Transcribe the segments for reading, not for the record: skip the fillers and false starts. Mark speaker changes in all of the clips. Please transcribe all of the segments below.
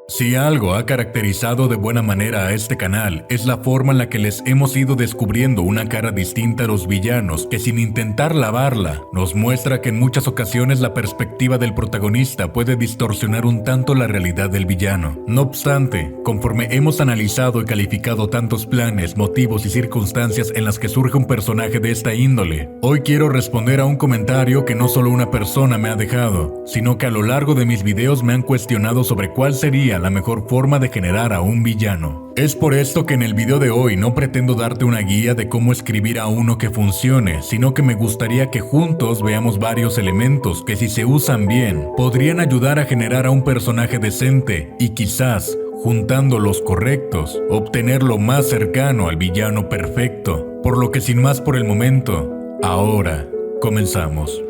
Speaker 1: Si algo ha caracterizado de buena manera a este canal es la forma en la que les hemos ido descubriendo una cara distinta a los villanos que sin intentar lavarla, nos muestra que en muchas ocasiones la perspectiva del protagonista puede distorsionar un tanto la realidad del villano. No obstante, conforme hemos analizado y calificado tantos planes, motivos y circunstancias en las que surge un personaje de esta índole, hoy quiero responder a un comentario que no solo una persona me ha dejado, sino que a lo largo de mis videos me han cuestionado sobre cuál sería la mejor forma de generar a un villano. Es por esto que en el video de hoy no pretendo darte una guía de cómo escribir a uno que funcione, sino que me gustaría que juntos veamos varios elementos que, si se usan bien, podrían ayudar a generar a un personaje decente y quizás, juntando los correctos, obtener lo más cercano al villano perfecto. Por lo que sin más por el momento, ahora comenzamos.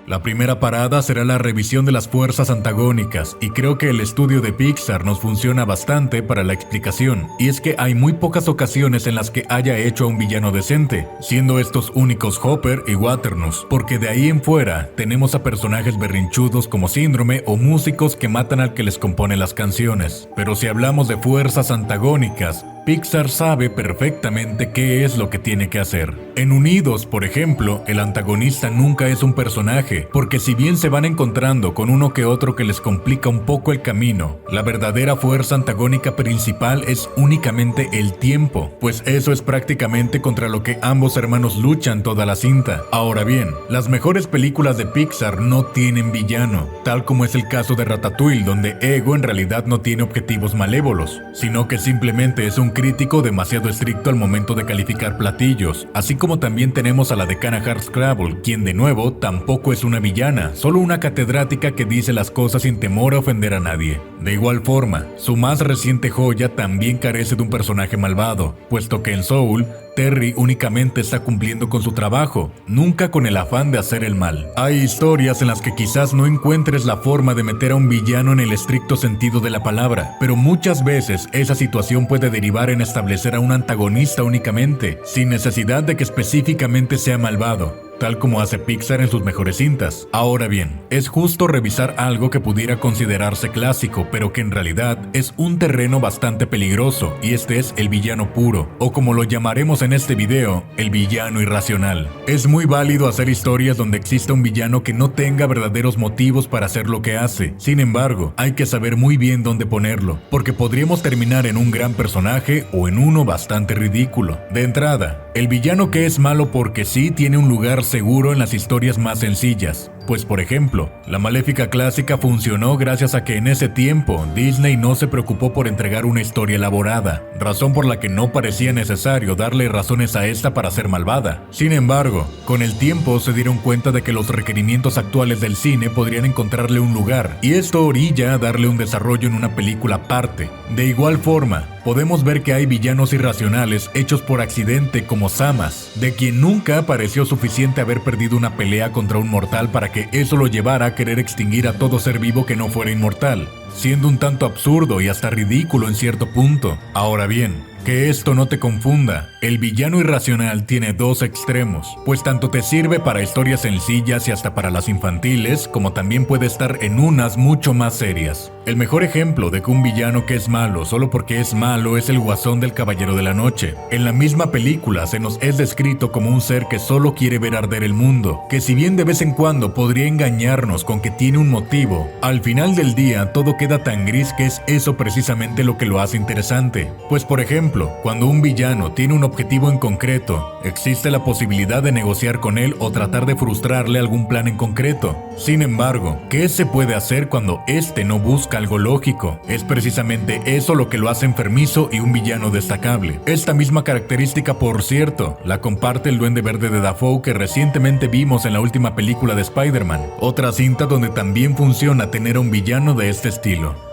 Speaker 1: La primera parada será la revisión de las fuerzas antagónicas, y creo que el estudio de Pixar nos funciona bastante para la explicación, y es que hay muy pocas ocasiones en las que haya hecho a un villano decente, siendo estos únicos Hopper y Waternus, porque de ahí en fuera tenemos a personajes berrinchudos como Síndrome o músicos que matan al que les compone las canciones. Pero si hablamos de fuerzas antagónicas, Pixar sabe perfectamente qué es lo que tiene que hacer. En Unidos, por ejemplo, el antagonista nunca es un personaje, porque si bien se van encontrando con uno que otro que les complica un poco el camino, la verdadera fuerza antagónica principal es únicamente el tiempo, pues eso es prácticamente contra lo que ambos hermanos luchan toda la cinta. Ahora bien, las mejores películas de Pixar no tienen villano, tal como es el caso de Ratatouille, donde Ego en realidad no tiene objetivos malévolos, sino que simplemente es un crítico demasiado estricto al momento de calificar platillos, así como también tenemos a la decana Hardscrabble, quien de nuevo tampoco es una villana, solo una catedrática que dice las cosas sin temor a ofender a nadie. De igual forma, su más reciente joya también carece de un personaje malvado, puesto que en Soul, Terry únicamente está cumpliendo con su trabajo, nunca con el afán de hacer el mal. Hay historias en las que quizás no encuentres la forma de meter a un villano en el estricto sentido de la palabra, pero muchas veces esa situación puede derivar en establecer a un antagonista únicamente, sin necesidad de que específicamente sea malvado, tal como hace Pixar en sus mejores cintas. Ahora bien, es justo revisar algo que pudiera considerarse clásico, pero que en realidad es un terreno bastante peligroso, y este es el villano puro, o como lo llamaremos en este video, el villano irracional. Es muy válido hacer historias donde exista un villano que no tenga verdaderos motivos para hacer lo que hace. Sin embargo, hay que saber muy bien dónde ponerlo, porque podríamos terminar en un gran personaje o en uno bastante ridículo. De entrada, el villano que es malo porque sí tiene un lugar seguro en las historias más sencillas. Pues por ejemplo, la Maléfica clásica funcionó gracias a que en ese tiempo Disney no se preocupó por entregar una historia elaborada, razón por la que no parecía necesario darle razones a esta para ser malvada. Sin embargo, con el tiempo se dieron cuenta de que los requerimientos actuales del cine podrían encontrarle un lugar, y esto orilla a darle un desarrollo en una película aparte. De igual forma, podemos ver que hay villanos irracionales hechos por accidente como Samas, de quien nunca pareció suficiente haber perdido una pelea contra un mortal para que eso lo llevara a querer extinguir a todo ser vivo que no fuera inmortal, siendo un tanto absurdo y hasta ridículo en cierto punto. Ahora bien, que esto no te confunda, el villano irracional tiene dos extremos, pues tanto te sirve para historias sencillas y hasta para las infantiles, como también puede estar en unas mucho más serias. El mejor ejemplo de que un villano que es malo solo porque es malo es el Guasón del Caballero de la Noche. En la misma película se nos es descrito como un ser que solo quiere ver arder el mundo, que si bien de vez en cuando podría engañarnos con que tiene un motivo, al final del día todo queda tan gris que es eso precisamente lo que lo hace interesante. Pues por ejemplo, cuando un villano tiene un objetivo en concreto, existe la posibilidad de negociar con él o tratar de frustrarle algún plan en concreto. Sin embargo, ¿qué se puede hacer cuando este no busca algo lógico? Es precisamente eso lo que lo hace enfermizo y un villano destacable. Esta misma característica, por cierto, la comparte el Duende Verde de Dafoe que recientemente vimos en la última película de Spider-Man, otra cinta donde también funciona tener a un villano de este estilo.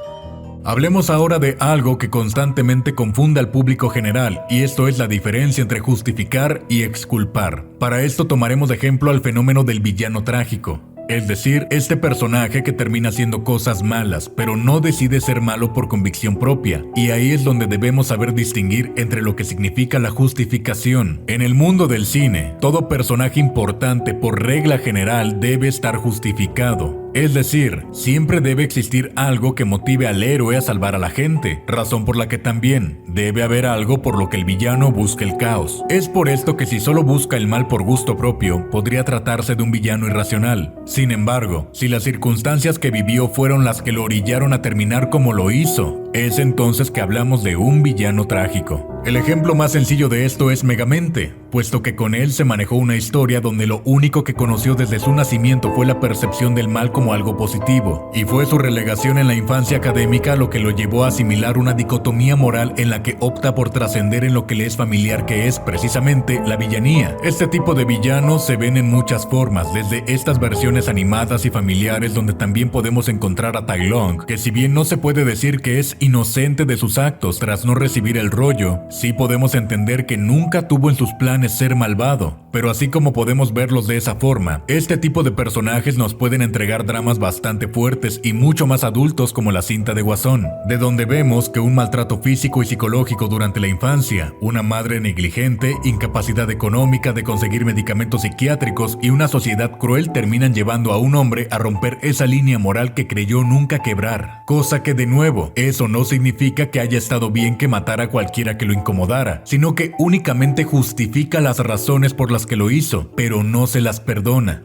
Speaker 1: Hablemos ahora de algo que constantemente confunde al público general, y esto es la diferencia entre justificar y exculpar. Para esto tomaremos de ejemplo al fenómeno del villano trágico. Es decir, este personaje que termina haciendo cosas malas, pero no decide ser malo por convicción propia. Y ahí es donde debemos saber distinguir entre lo que significa la justificación. En el mundo del cine, todo personaje importante por regla general debe estar justificado. Es decir, siempre debe existir algo que motive al héroe a salvar a la gente, razón por la que también debe haber algo por lo que el villano busque el caos. Es por esto que si solo busca el mal por gusto propio, podría tratarse de un villano irracional. Sin embargo, si las circunstancias que vivió fueron las que lo orillaron a terminar como lo hizo, es entonces que hablamos de un villano trágico. El ejemplo más sencillo de esto es Megamente, puesto que con él se manejó una historia donde lo único que conoció desde su nacimiento fue la percepción del mal como algo positivo, y fue su relegación en la infancia académica lo que lo llevó a asimilar una dicotomía moral en la que opta por trascender en lo que le es familiar, que es precisamente la villanía. Este tipo de villanos se ven en muchas formas, desde estas versiones animadas y familiares donde también podemos encontrar a Tai Lung, que si bien no se puede decir que es inocente de sus actos tras no recibir el rollo, sí podemos entender que nunca tuvo en sus planes ser malvado. Pero así como podemos verlos de esa forma, este tipo de personajes nos pueden entregar dramas bastante fuertes y mucho más adultos, como la cinta de Guasón, de donde vemos que un maltrato físico y psicológico durante la infancia, una madre negligente, incapacidad económica de conseguir medicamentos psiquiátricos y una sociedad cruel terminan llevando a un hombre a romper esa línea moral que creyó nunca quebrar. Cosa que, de nuevo, eso no significa que haya estado bien que matara a cualquiera que lo incomodara, sino que únicamente justifica las razones por las que lo hizo, pero no se las perdona.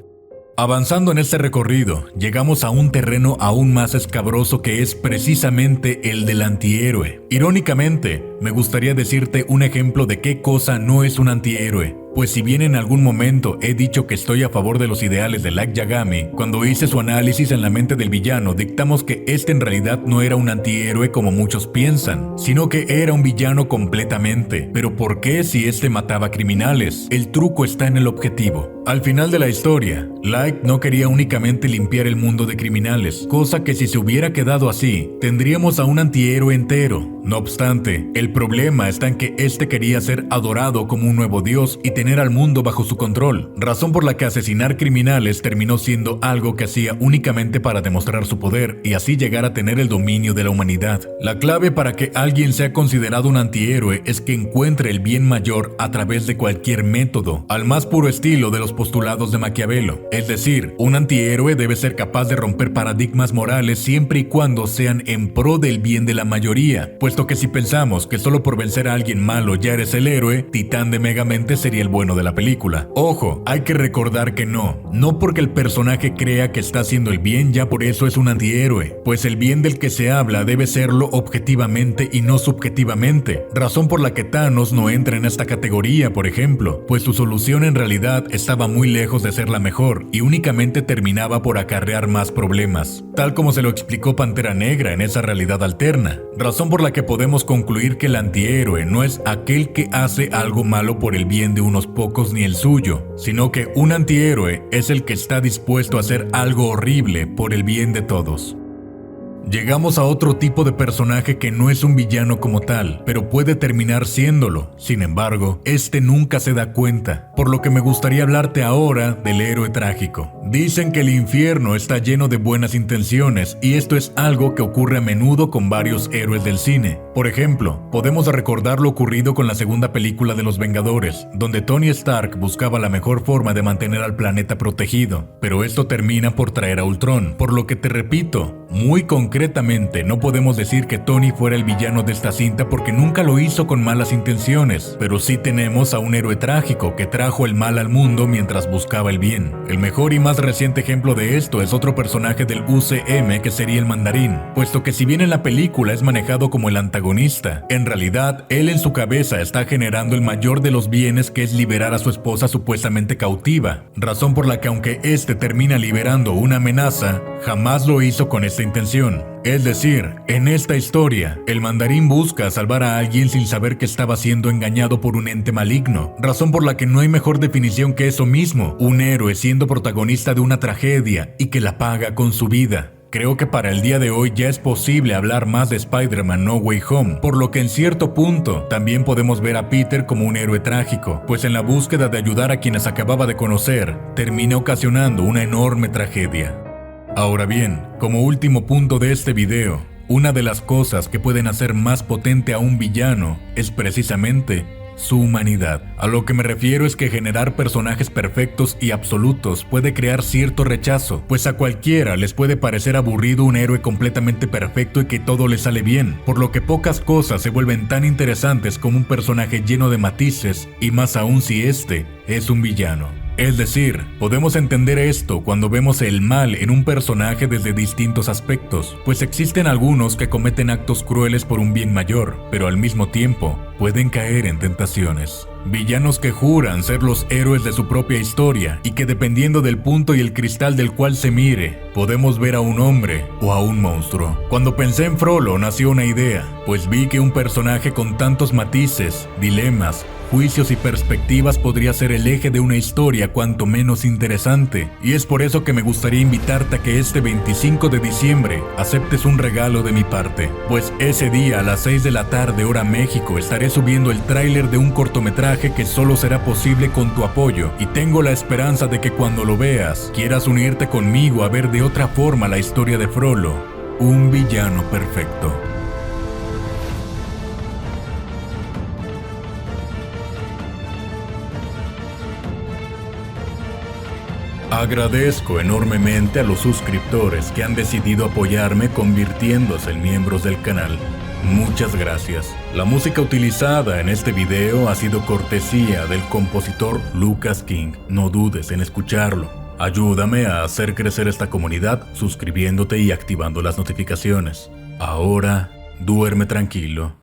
Speaker 1: Avanzando en este recorrido, llegamos a un terreno aún más escabroso, que es precisamente el del antihéroe. Irónicamente, me gustaría decirte un ejemplo de qué cosa no es un antihéroe. Pues si bien en algún momento he dicho que estoy a favor de los ideales de Light Yagami, cuando hice su análisis en la mente del villano, dictamos que este en realidad no era un antihéroe como muchos piensan, sino que era un villano completamente. Pero ¿por qué si este mataba criminales? El truco está en el objetivo. Al final de la historia, Light no quería únicamente limpiar el mundo de criminales, cosa que si se hubiera quedado así, tendríamos a un antihéroe entero. No obstante, el problema está en que este quería ser adorado como un nuevo dios y tener al mundo bajo su control, razón por la que asesinar criminales terminó siendo algo que hacía únicamente para demostrar su poder y así llegar a tener el dominio de la humanidad. La clave para que alguien sea considerado un antihéroe es que encuentre el bien mayor a través de cualquier método, al más puro estilo de los postulados de Maquiavelo. Es decir, un antihéroe debe ser capaz de romper paradigmas morales siempre y cuando sean en pro del bien de la mayoría, puesto que si pensamos que solo por vencer a alguien malo ya eres el héroe, Titán de Megamente sería el bueno de la película. Ojo, hay que recordar que no porque el personaje crea que está haciendo el bien ya por eso es un antihéroe, pues el bien del que se habla debe serlo objetivamente y no subjetivamente, razón por la que Thanos no entra en esta categoría, por ejemplo, pues su solución en realidad estaba muy lejos de ser la mejor y únicamente terminaba por acarrear más problemas, tal como se lo explicó Pantera Negra en esa realidad alterna, razón por la que podemos concluir que el antihéroe no es aquel que hace algo malo por el bien de unos pocos ni el suyo, sino que un antihéroe es el que está dispuesto a hacer algo horrible por el bien de todos. Llegamos a otro tipo de personaje que no es un villano como tal, pero puede terminar siéndolo. Sin embargo, este nunca se da cuenta, por lo que me gustaría hablarte ahora del héroe trágico. Dicen que el infierno está lleno de buenas intenciones, y esto es algo que ocurre a menudo con varios héroes del cine. Por ejemplo, podemos recordar lo ocurrido con la segunda película de Los Vengadores, donde Tony Stark buscaba la mejor forma de mantener al planeta protegido, pero esto termina por traer a Ultron, por lo que te repito, muy concretamente no podemos decir que Tony fuera el villano de esta cinta porque nunca lo hizo con malas intenciones, pero sí tenemos a un héroe trágico que trajo el mal al mundo mientras buscaba el bien. El mejor y más reciente ejemplo de esto es otro personaje del UCM, que sería el Mandarín, puesto que si bien en la película es manejado como el antagonista, en realidad él en su cabeza está generando el mayor de los bienes, que es liberar a su esposa supuestamente cautiva, razón por la que aunque este termina liberando una amenaza, jamás lo hizo con esta intención. Es decir, en esta historia, el Mandarín busca salvar a alguien sin saber que estaba siendo engañado por un ente maligno, razón por la que no hay mejor definición que eso mismo, un héroe siendo protagonista de una tragedia y que la paga con su vida. Creo que para el día de hoy ya es posible hablar más de Spider-Man No Way Home, por lo que en cierto punto también podemos ver a Peter como un héroe trágico, pues en la búsqueda de ayudar a quienes acababa de conocer, termina ocasionando una enorme tragedia. Ahora bien, como último punto de este video, una de las cosas que pueden hacer más potente a un villano es precisamente su humanidad. A lo que me refiero es que generar personajes perfectos y absolutos puede crear cierto rechazo, pues a cualquiera les puede parecer aburrido un héroe completamente perfecto y que todo le sale bien, por lo que pocas cosas se vuelven tan interesantes como un personaje lleno de matices, y más aún si este es un villano. Es decir, podemos entender esto cuando vemos el mal en un personaje desde distintos aspectos, pues existen algunos que cometen actos crueles por un bien mayor, pero al mismo tiempo pueden caer en tentaciones. Villanos que juran ser los héroes de su propia historia y que dependiendo del punto y el cristal del cual se mire, podemos ver a un hombre o a un monstruo. Cuando pensé en Frollo nació una idea, pues vi que un personaje con tantos matices, dilemas, juicios y perspectivas podría ser el eje de una historia cuanto menos interesante, y es por eso que me gustaría invitarte a que este 25 de diciembre aceptes un regalo de mi parte, pues ese día a las 6 de la tarde hora México estaré subiendo el tráiler de un cortometraje que solo será posible con tu apoyo, y tengo la esperanza de que cuando lo veas quieras unirte conmigo a ver de otra forma la historia de Frollo, un villano perfecto. Agradezco enormemente a los suscriptores que han decidido apoyarme convirtiéndose en miembros del canal. Muchas gracias. La música utilizada en este video ha sido cortesía del compositor Lucas King. No dudes en escucharlo. Ayúdame a hacer crecer esta comunidad suscribiéndote y activando las notificaciones. Ahora, duerme tranquilo.